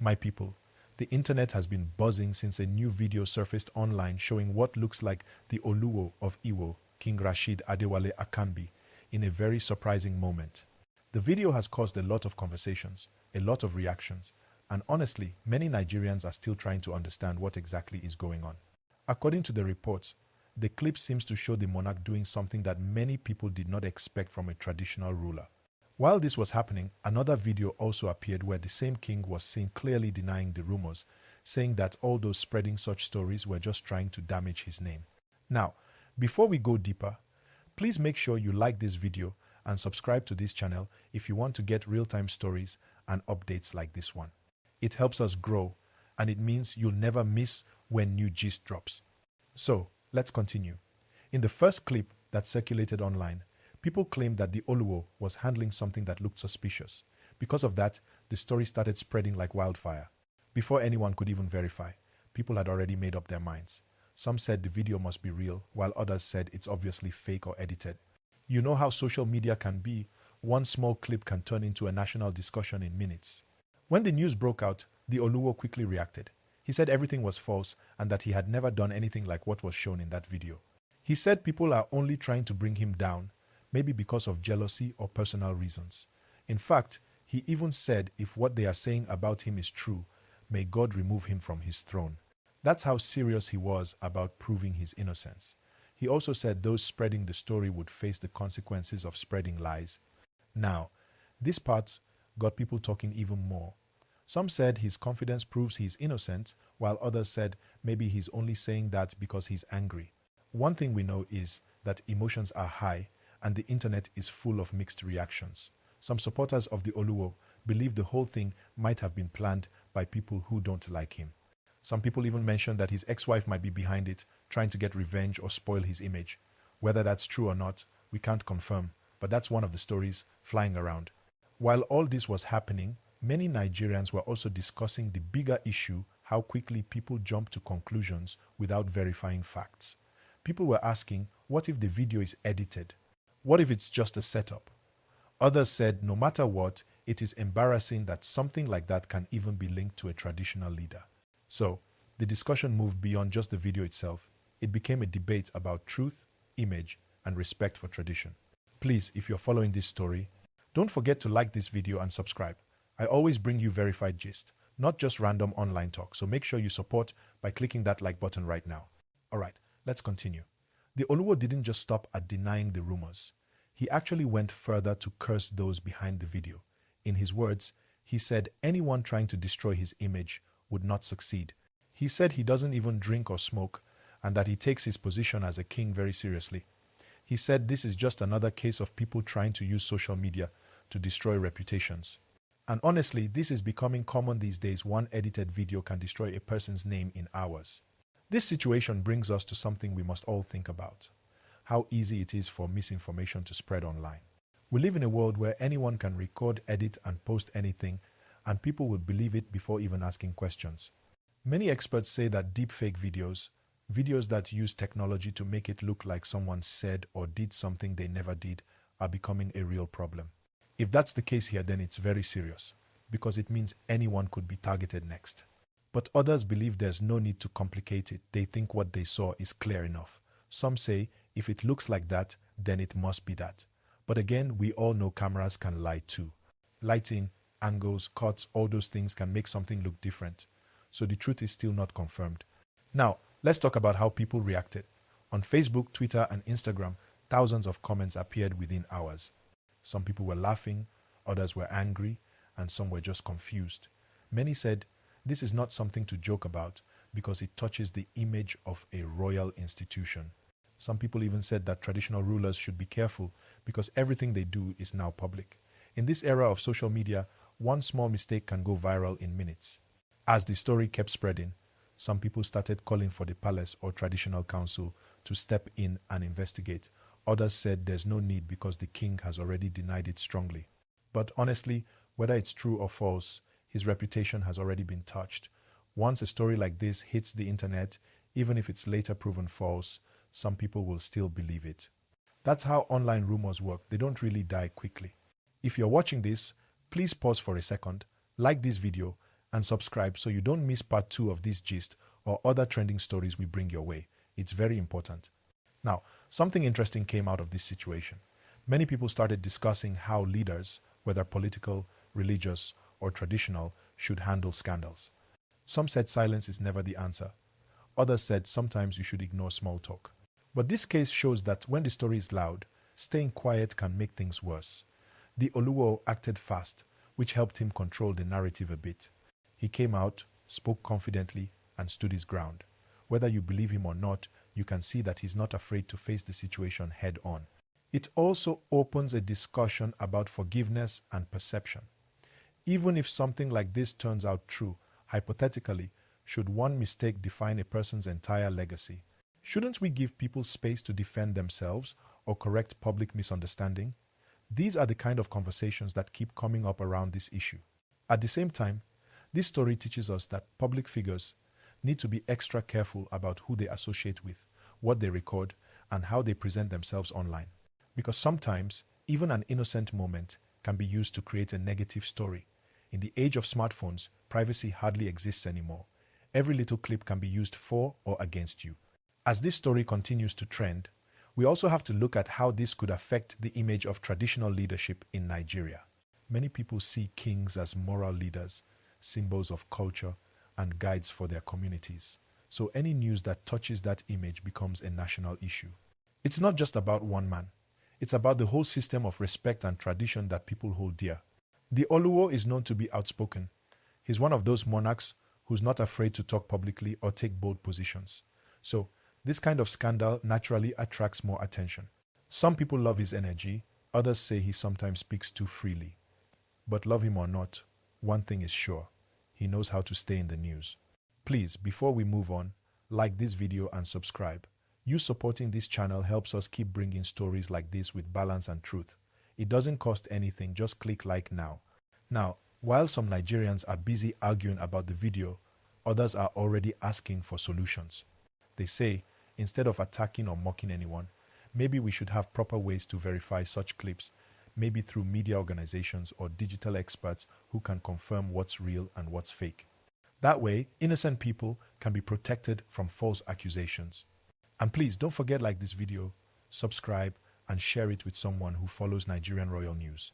My people, the internet has been buzzing since a new video surfaced online showing what looks like the Oluwo of Iwo, King Rasheed Adewale Akanbi, in a very surprising moment. The video has caused a lot of conversations, a lot of reactions, and honestly, many Nigerians are still trying to understand what exactly is going on. According to the reports, the clip seems to show the monarch doing something that many people did not expect from a traditional ruler. While this was happening, another video also appeared where the same king was seen clearly denying the rumors, saying that all those spreading such stories were just trying to damage his name. Now, before we go deeper, please make sure you like this video and subscribe to this channel if you want to get real-time stories and updates like this one. It helps us grow, and it means you'll never miss when new gist drops. So, let's continue. In the first clip that circulated online, people claimed that the Oluwo was handling something that looked suspicious. Because of that, the story started spreading like wildfire. Before anyone could even verify, people had already made up their minds. Some said the video must be real, while others said it's obviously fake or edited. You know how social media can be. One small clip can turn into a national discussion in minutes. When the news broke out, the Oluwo quickly reacted. He said everything was false and that he had never done anything like what was shown in that video. He said people are only trying to bring him down, maybe because of jealousy or personal reasons. In fact, he even said if what they are saying about him is true, may God remove him from his throne. That's how serious he was about proving his innocence. He also said those spreading the story would face the consequences of spreading lies. Now, this part got people talking even more. Some said his confidence proves he's innocent, while others said maybe he's only saying that because he's angry. One thing we know is that emotions are high and the internet is full of mixed reactions. Some supporters of the Oluwo believe the whole thing might have been planned by people who don't like him. Some people even mentioned that his ex-wife might be behind it, trying to get revenge or spoil his image. Whether that's true or not, we can't confirm, but that's one of the stories flying around. While all this was happening, many Nigerians were also discussing the bigger issue, how quickly people jump to conclusions without verifying facts. People were asking, what if the video is edited? What if it's just a setup? Others said, no matter what, it is embarrassing that something like that can even be linked to a traditional leader. So, the discussion moved beyond just the video itself. It became a debate about truth, image, and respect for tradition. Please, if you're following this story, don't forget to like this video and subscribe. I always bring you verified gist, not just random online talk, so make sure you support by clicking that like button right now. Alright, let's continue. The Oluwo didn't just stop at denying the rumors. He actually went further to curse those behind the video. In his words, he said anyone trying to destroy his image would not succeed. He said he doesn't even drink or smoke and that he takes his position as a king very seriously. He said this is just another case of people trying to use social media to destroy reputations. And honestly, this is becoming common these days. One edited video can destroy a person's name in hours. This situation brings us to something we must all think about: how easy it is for misinformation to spread online. We live in a world where anyone can record, edit, and post anything, and people will believe it before even asking questions. Many experts say that deepfake videos that use technology to make it look like someone said or did something they never did, are becoming a real problem. If that's the case here, then it's very serious, because it means anyone could be targeted next. But others believe there's no need to complicate it. They think what they saw is clear enough. Some say, if it looks like that, then it must be that. But again, we all know cameras can lie too. Lighting, angles, cuts, all those things can make something look different. So the truth is still not confirmed. Now, let's talk about how people reacted. On Facebook, Twitter, and Instagram, thousands of comments appeared within hours. Some people were laughing, others were angry, and some were just confused. Many said, this is not something to joke about because it touches the image of a royal institution. Some people even said that traditional rulers should be careful because everything they do is now public. In this era of social media, one small mistake can go viral in minutes. As the story kept spreading, some people started calling for the palace or traditional council to step in and investigate. Others said there's no need because the king has already denied it strongly. But honestly, whether it's true or false, his reputation has already been touched. Once a story like this hits the internet, even if it's later proven false, some people will still believe it. That's how online rumors work. They don't really die quickly. If you're watching this, please pause for a second, like this video, and subscribe so you don't miss part 2 of this gist or other trending stories we bring your way. It's very important. Now, something interesting came out of this situation. Many people started discussing how leaders, whether political, religious, or traditional, should handle scandals. Some said silence is never the answer. Others said sometimes you should ignore small talk. But this case shows that when the story is loud, staying quiet can make things worse. The Oluwo acted fast, which helped him control the narrative a bit. He came out, spoke confidently, and stood his ground. Whether you believe him or not, you can see that he's not afraid to face the situation head on. It also opens a discussion about forgiveness and perception. Even if something like this turns out true, hypothetically, should one mistake define a person's entire legacy? Shouldn't we give people space to defend themselves or correct public misunderstanding? These are the kind of conversations that keep coming up around this issue. At the same time, this story teaches us that public figures need to be extra careful about who they associate with, what they record, and how they present themselves online. Because sometimes, even an innocent moment can be used to create a negative story. In the age of smartphones, privacy hardly exists anymore. Every little clip can be used for or against you. As this story continues to trend, we also have to look at how this could affect the image of traditional leadership in Nigeria. Many people see kings as moral leaders, symbols of culture, and guides for their communities. So any news that touches that image becomes a national issue. It's not just about one man. It's about the whole system of respect and tradition that people hold dear. The Oluwo is known to be outspoken. He's one of those monarchs who's not afraid to talk publicly or take bold positions. So, this kind of scandal naturally attracts more attention. Some people love his energy, others say he sometimes speaks too freely. But love him or not, one thing is sure, he knows how to stay in the news. Please, before we move on, like this video and subscribe. You supporting this channel helps us keep bringing stories like this with balance and truth. It doesn't cost anything, just click like now. Now, while some Nigerians are busy arguing about the video, others are already asking for solutions. They say, instead of attacking or mocking anyone, maybe we should have proper ways to verify such clips, maybe through media organizations or digital experts who can confirm what's real and what's fake. That way, innocent people can be protected from false accusations. And please don't forget to like this video, subscribe, and share it with someone who follows Nigerian royal news.